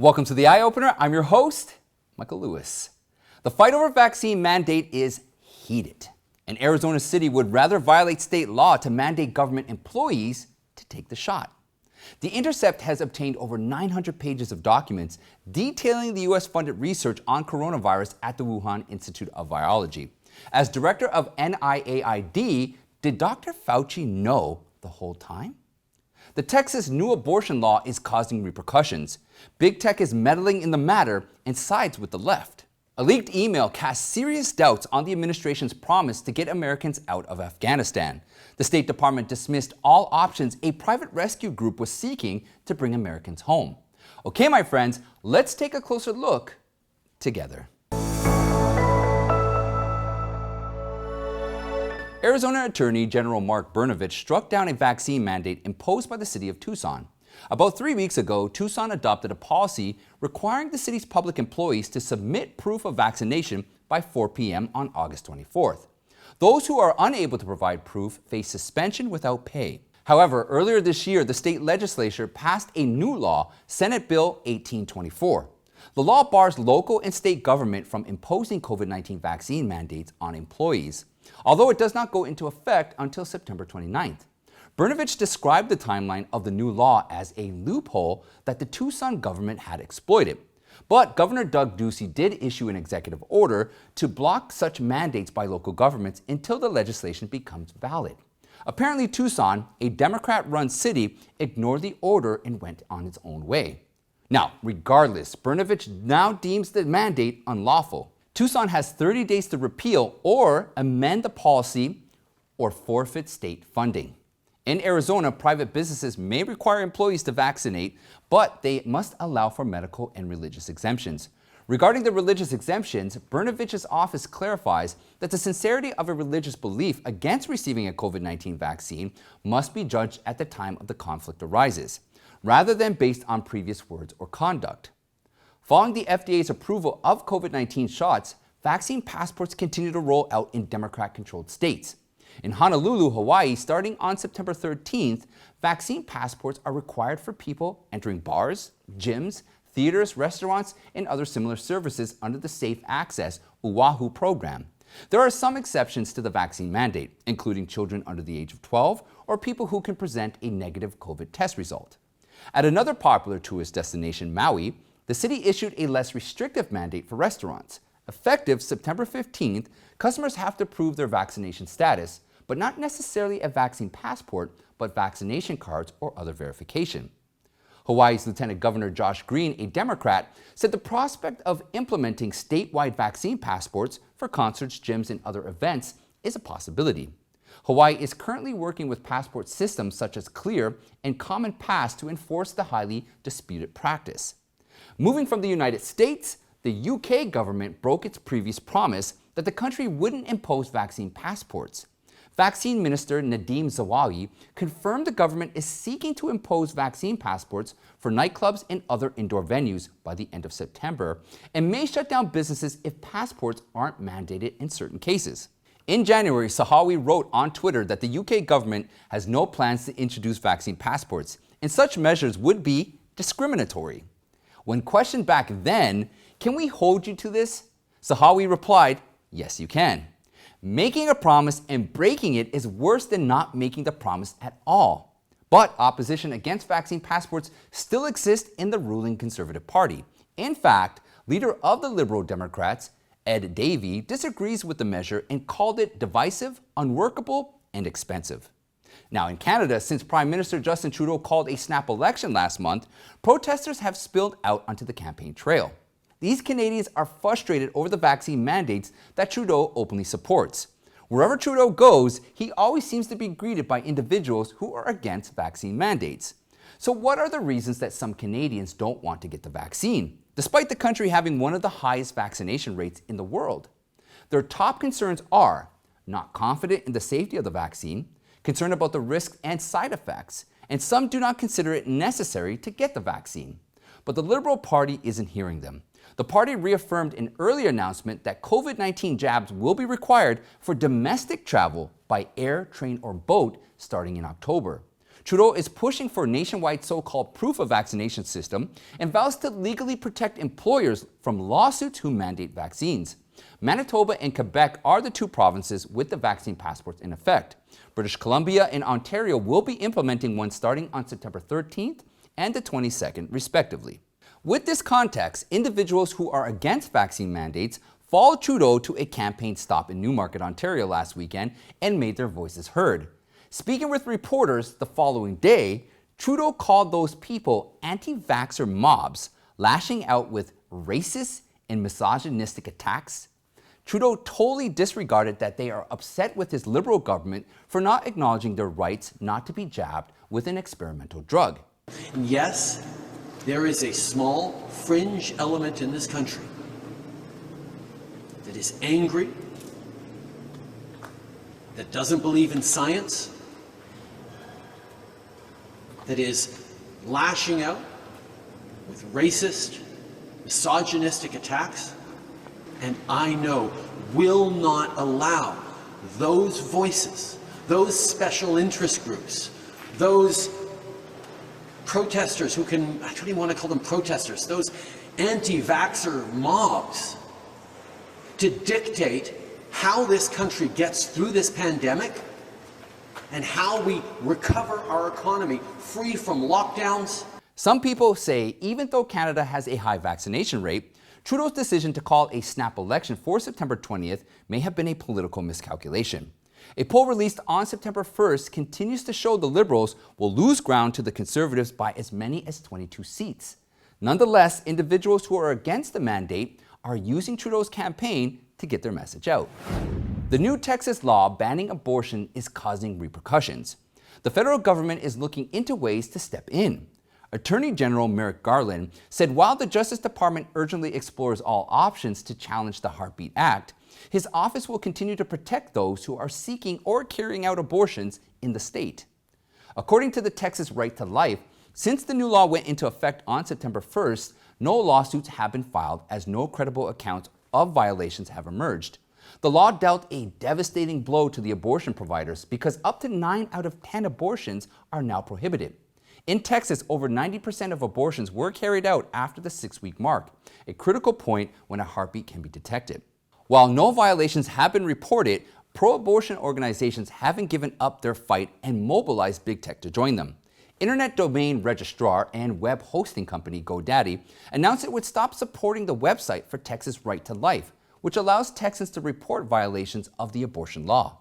Welcome to the Eye Opener. I'm your host, Michael Lewis. The fight over vaccine mandate is heated. An Arizona city would rather violate state law to mandate government employees to take the shot. The Intercept has obtained over 900 pages of documents detailing the U.S.-funded research on coronavirus at the Wuhan Institute of Virology. As director of NIAID, did Dr. Fauci know the whole time? The Texas new abortion law is causing repercussions. Big tech is meddling in the matter and sides with the left. A leaked email casts serious doubts on the administration's promise to get Americans out of Afghanistan. The State Department dismissed all options a private rescue group was seeking to bring Americans home. Okay, my friends, let's take a closer look together. Arizona Attorney General Mark Brnovich struck down a vaccine mandate imposed by the city of Tucson. About 3 weeks ago, Tucson adopted a policy requiring the city's public employees to submit proof of vaccination by 4 p.m. on August 24th. Those who are unable to provide proof face suspension without pay. However, earlier this year, the state legislature passed a new law, Senate Bill 1824. The law bars local and state government from imposing COVID-19 vaccine mandates on employees, although it does not go into effect until September 29th. Brnovich described the timeline of the new law as a loophole that the Tucson government had exploited. But Governor Doug Ducey did issue an executive order to block such mandates by local governments until the legislation becomes valid. Apparently, Tucson, a Democrat-run city, ignored the order and went on its own way. Now, regardless, Brnovich now deems the mandate unlawful. Tucson has 30 days to repeal or amend the policy or forfeit state funding. In Arizona, private businesses may require employees to vaccinate, but they must allow for medical and religious exemptions. Regarding the religious exemptions, Brnovich's office clarifies that the sincerity of a religious belief against receiving a COVID-19 vaccine must be judged at the time of the conflict arises, rather than based on previous words or conduct. Following the FDA's approval of COVID-19 shots, vaccine passports continue to roll out in Democrat-controlled states. In Honolulu, Hawaii, starting on September 13th, vaccine passports are required for people entering bars, gyms, theaters, restaurants, and other similar services under the Safe Access Oahu program. There are some exceptions to the vaccine mandate, including children under the age of 12 or people who can present a negative COVID test result. At another popular tourist destination, Maui, the city issued a less restrictive mandate for restaurants. Effective September 15th, customers have to prove their vaccination status, but not necessarily a vaccine passport, but vaccination cards or other verification. Hawaii's Lieutenant Governor Josh Green, a Democrat, said the prospect of implementing statewide vaccine passports for concerts, gyms, and other events is a possibility. Hawaii is currently working with passport systems such as Clear and Common Pass to enforce the highly disputed practice. Moving from the United States, the UK government broke its previous promise that the country wouldn't impose vaccine passports. Vaccine Minister Nadhim Zawawi confirmed the government is seeking to impose vaccine passports for nightclubs and other indoor venues by the end of September and may shut down businesses if passports aren't mandated in certain cases. In January, Zawawi wrote on Twitter that the UK government has no plans to introduce vaccine passports, and such measures would be discriminatory. When questioned back then, "Can we hold you to this?" Zawawi replied, "Yes, you can. Making a promise and breaking it is worse than not making the promise at all." But opposition against vaccine passports still exists in the ruling Conservative Party. In fact, leader of the Liberal Democrats, Ed Davey, disagrees with the measure and called it divisive, unworkable, and expensive. Now in Canada, since Prime Minister Justin Trudeau called a snap election last month, protesters have spilled out onto the campaign trail. These Canadians are frustrated over the vaccine mandates that Trudeau openly supports. Wherever Trudeau goes, he always seems to be greeted by individuals who are against vaccine mandates. So what are the reasons that some Canadians don't want to get the vaccine, despite the country having one of the highest vaccination rates in the world? Their top concerns are not confident in the safety of the vaccine, concerned about the risks and side effects, and some do not consider it necessary to get the vaccine. But the Liberal Party isn't hearing them. The party reaffirmed an earlier announcement that COVID-19 jabs will be required for domestic travel by air, train, or boat starting in October. Trudeau is pushing for a nationwide so-called proof of vaccination system and vows to legally protect employers from lawsuits who mandate vaccines. Manitoba and Quebec are the two provinces with the vaccine passports in effect. British Columbia and Ontario will be implementing one starting on September 13th and the 22nd, respectively. With this context, individuals who are against vaccine mandates followed Trudeau to a campaign stop in Newmarket, Ontario last weekend and made their voices heard. Speaking with reporters the following day, Trudeau called those people anti-vaxxer mobs, lashing out with racist and misogynistic attacks. Trudeau totally disregarded that they are upset with his Liberal government for not acknowledging their rights not to be jabbed with an experimental drug. And yes, there is a small fringe element in this country that is angry, that doesn't believe in science, that is lashing out with racist, misogynistic attacks, and I know will not allow those voices, those special interest groups, those protesters who can, I don't even want to call them protesters, those anti-vaxxer mobs, to dictate how this country gets through this pandemic and how we recover our economy free from lockdowns. Some people say even though Canada has a high vaccination rate, Trudeau's decision to call a snap election for September 20th may have been a political miscalculation. A poll released on September 1st continues to show the Liberals will lose ground to the Conservatives by as many as 22 seats. Nonetheless, individuals who are against the mandate are using Trudeau's campaign to get their message out. The new Texas law banning abortion is causing repercussions. The federal government is looking into ways to step in. Attorney General Merrick Garland said while the Justice Department urgently explores all options to challenge the Heartbeat Act, his office will continue to protect those who are seeking or carrying out abortions in the state. According to the Texas Right to Life, since the new law went into effect on September 1st, no lawsuits have been filed as no credible accounts of violations have emerged. The law dealt a devastating blow to the abortion providers because up to 9 out of 10 abortions are now prohibited. In Texas, over 90% of abortions were carried out after the 6-week mark, a critical point when a heartbeat can be detected. While no violations have been reported, pro-abortion organizations haven't given up their fight and mobilized big tech to join them. Internet domain registrar and web hosting company GoDaddy announced it would stop supporting the website for Texas Right to Life, which allows Texans to report violations of the abortion law.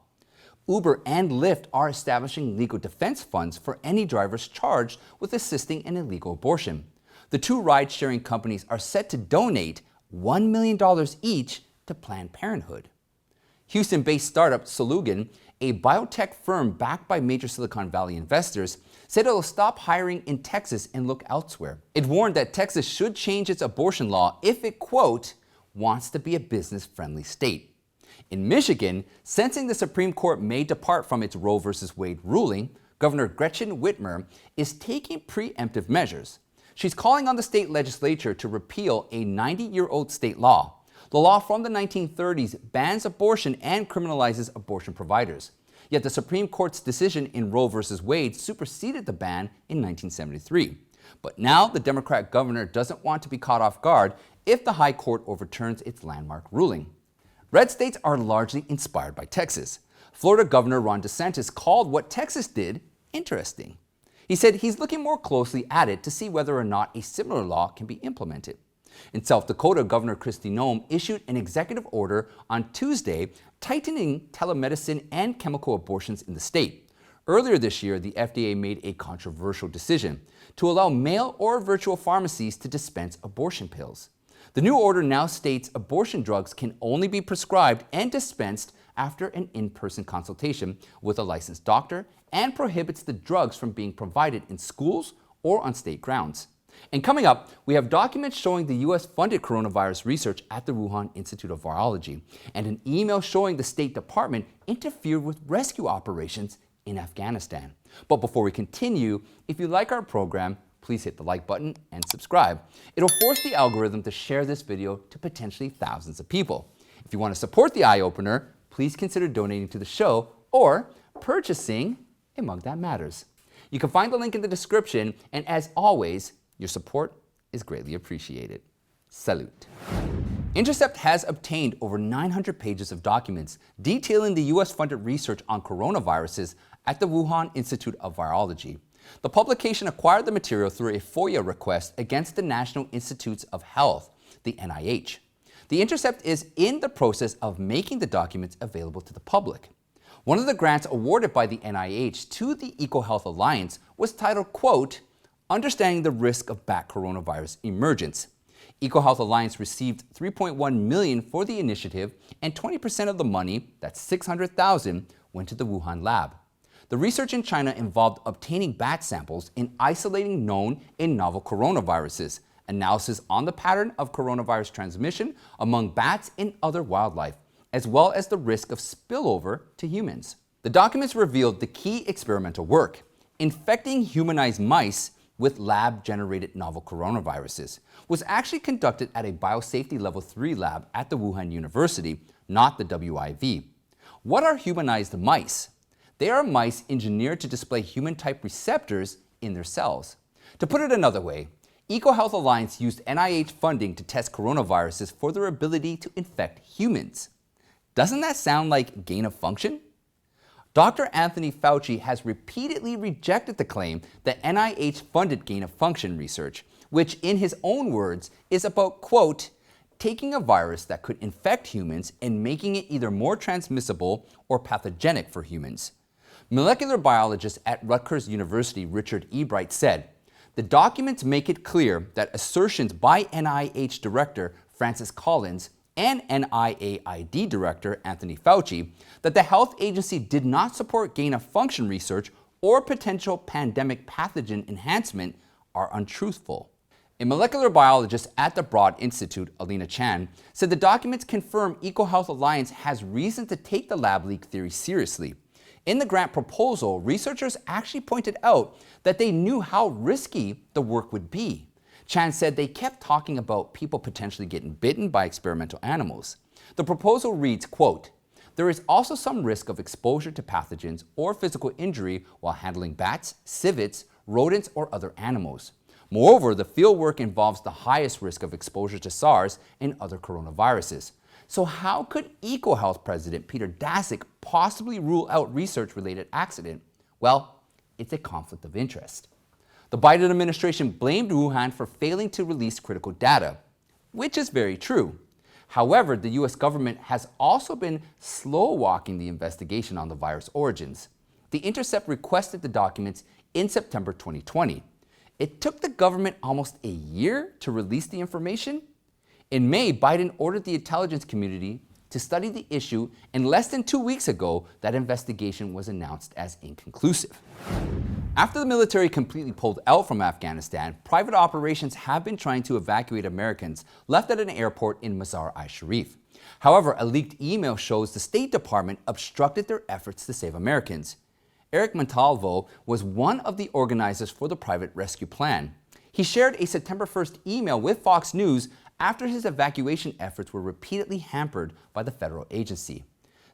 Uber and Lyft are establishing legal defense funds for any drivers charged with assisting an illegal abortion. The two ride-sharing companies are set to donate $1 million each to Planned Parenthood. Houston-based startup Solugen, a biotech firm backed by major Silicon Valley investors, said it will stop hiring in Texas and look elsewhere. It warned that Texas should change its abortion law if it, quote, wants to be a business-friendly state. In Michigan, sensing the Supreme Court may depart from its Roe v. Wade ruling, Governor Gretchen Whitmer is taking preemptive measures. She's calling on the state legislature to repeal a 90-year-old state law. The law from the 1930s bans abortion and criminalizes abortion providers. Yet the Supreme Court's decision in Roe v. Wade superseded the ban in 1973. But now the Democrat governor doesn't want to be caught off guard if the High Court overturns its landmark ruling. Red states are largely inspired by Texas. Florida Governor Ron DeSantis called what Texas did interesting. He said he's looking more closely at it to see whether or not a similar law can be implemented. In South Dakota, Governor Kristi Noem issued an executive order on Tuesday tightening telemedicine and chemical abortions in the state. Earlier this year, the FDA made a controversial decision to allow mail or virtual pharmacies to dispense abortion pills. The new order now states abortion drugs can only be prescribed and dispensed after an in-person consultation with a licensed doctor and prohibits the drugs from being provided in schools or on state grounds. And coming up, we have documents showing the U.S.-funded coronavirus research at the Wuhan Institute of Virology and an email showing the State Department interfered with rescue operations in Afghanistan. But before we continue, if you like our program, please hit the like button and subscribe. It'll force the algorithm to share this video to potentially thousands of people. If you want to support the Eye Opener, please consider donating to the show or purchasing a mug that matters. You can find the link in the description, and as always, your support is greatly appreciated. Salute. Intercept has obtained over 900 pages of documents detailing the U.S.-funded research on coronaviruses at the Wuhan Institute of Virology. The publication acquired the material through a FOIA request against the National Institutes of Health, the NIH. The Intercept is in the process of making the documents available to the public. One of the grants awarded by the NIH to the EcoHealth Alliance was titled, quote, Understanding the Risk of Bat Coronavirus Emergence. EcoHealth Alliance received $3.1 million for the initiative, and 20% of the money, that's $600,000, went to the Wuhan lab. The research in China involved obtaining bat samples and isolating known and novel coronaviruses, analysis on the pattern of coronavirus transmission among bats and other wildlife, as well as the risk of spillover to humans. The documents revealed the key experimental work, infecting humanized mice with lab-generated novel coronaviruses, was actually conducted at a biosafety level 3 lab at the Wuhan University, not the WIV. What are humanized mice? They are mice engineered to display human-type receptors in their cells. To put it another way, EcoHealth Alliance used NIH funding to test coronaviruses for their ability to infect humans. Doesn't that sound like gain of function? Dr. Anthony Fauci has repeatedly rejected the claim that NIH funded gain-of-function research, which in his own words is about, quote, taking a virus that could infect humans and making it either more transmissible or pathogenic for humans. Molecular biologist at Rutgers University Richard Ebright said, the documents make it clear that assertions by NIH Director Francis Collins and NIAID Director Anthony Fauci that the health agency did not support gain-of-function research or potential pandemic pathogen enhancement are untruthful. A molecular biologist at the Broad Institute, Alina Chan, said the documents confirm EcoHealth Alliance has reason to take the lab leak theory seriously. In the grant proposal, researchers actually pointed out that they knew how risky the work would be. Chan said they kept talking about people potentially getting bitten by experimental animals. The proposal reads, quote, there is also some risk of exposure to pathogens or physical injury while handling bats, civets, rodents, or other animals. Moreover, the fieldwork involves the highest risk of exposure to SARS and other coronaviruses. So how could EcoHealth President Peter Daszak possibly rule out research-related accident? Well, it's a conflict of interest. The Biden administration blamed Wuhan for failing to release critical data, which is very true. However, the U.S. government has also been slow-walking the investigation on the virus origins. The Intercept requested the documents in September 2020. It took the government almost a year to release the information. In May, Biden ordered the intelligence community to study the issue, and less than 2 weeks ago, that investigation was announced as inconclusive. After the military completely pulled out from Afghanistan, private operations have been trying to evacuate Americans left at an airport in Mazar-i-Sharif. However, a leaked email shows the State Department obstructed their efforts to save Americans. Eric Montalvo was one of the organizers for the private rescue plan. He shared a September 1st email with Fox News after his evacuation efforts were repeatedly hampered by the federal agency.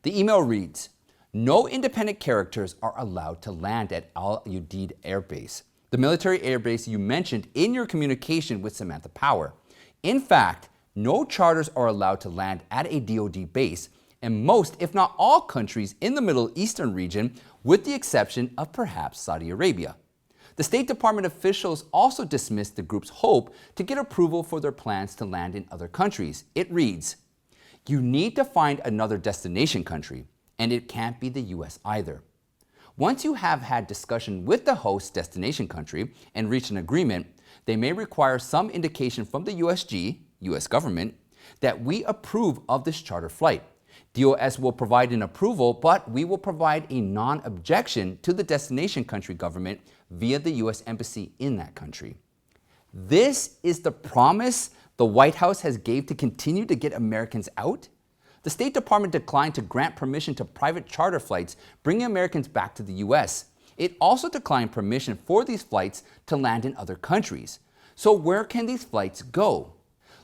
The email reads, no independent characters are allowed to land at Al Udeid Air Base, the military airbase you mentioned in your communication with Samantha Power. In fact, no charters are allowed to land at a DoD base, and most, if not all, countries in the Middle Eastern region, with the exception of perhaps Saudi Arabia. The State Department officials also dismissed the group's hope to get approval for their plans to land in other countries. It reads, you need to find another destination country, and it can't be the U.S. either. Once you have had discussion with the host destination country and reached an agreement, they may require some indication from the USG, U.S. government, that we approve of this charter flight. DOS will provide an approval, but we will provide a non-objection to the destination country government via the U.S. Embassy in that country. This is the promise the White House has gave to continue to get Americans out? The State Department declined to grant permission to private charter flights bringing Americans back to the U.S. It also declined permission for these flights to land in other countries. So where can these flights go?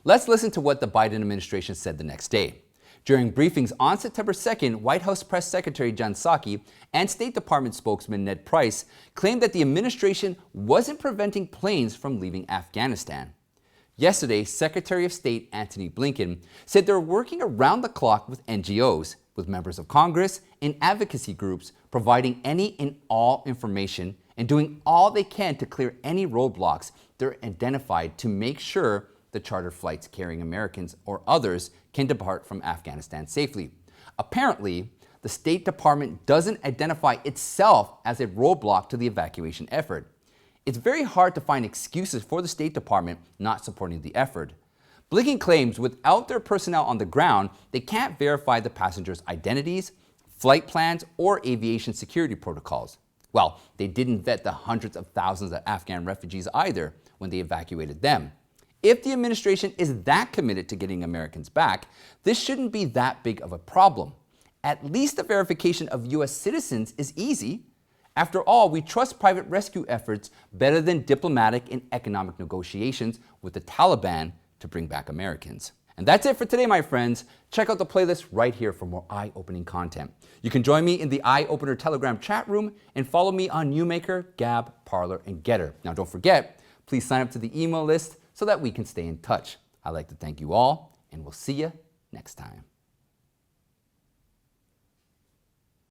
Let's listen to what the Biden administration said the next day. During briefings on September 2nd, White House Press Secretary Jen Psaki and State Department spokesman Ned Price claimed that the administration wasn't preventing planes from leaving Afghanistan. Yesterday, Secretary of State Antony Blinken said they're working around the clock with NGOs, with members of Congress and advocacy groups, providing any and all information and doing all they can to clear any roadblocks they're identified to make sure the charter flights carrying Americans or others can depart from Afghanistan safely. Apparently, the State Department doesn't identify itself as a roadblock to the evacuation effort. It's very hard to find excuses for the State Department not supporting the effort. Blinken claims without their personnel on the ground, they can't verify the passengers' identities, flight plans, or aviation security protocols. Well, they didn't vet the hundreds of thousands of Afghan refugees either when they evacuated them. If the administration is that committed to getting Americans back, this shouldn't be that big of a problem. At least the verification of U.S. citizens is easy. After all, we trust private rescue efforts better than diplomatic and economic negotiations with the Taliban to bring back Americans. And that's it for today, my friends. Check out the playlist right here for more eye-opening content. You can join me in the Eye Opener Telegram chat room and follow me on Newmaker, Gab, Parler, and Getter. Now don't forget, please sign up to the email list so that we can stay in touch. I'd like to thank you all, and we'll see you next time.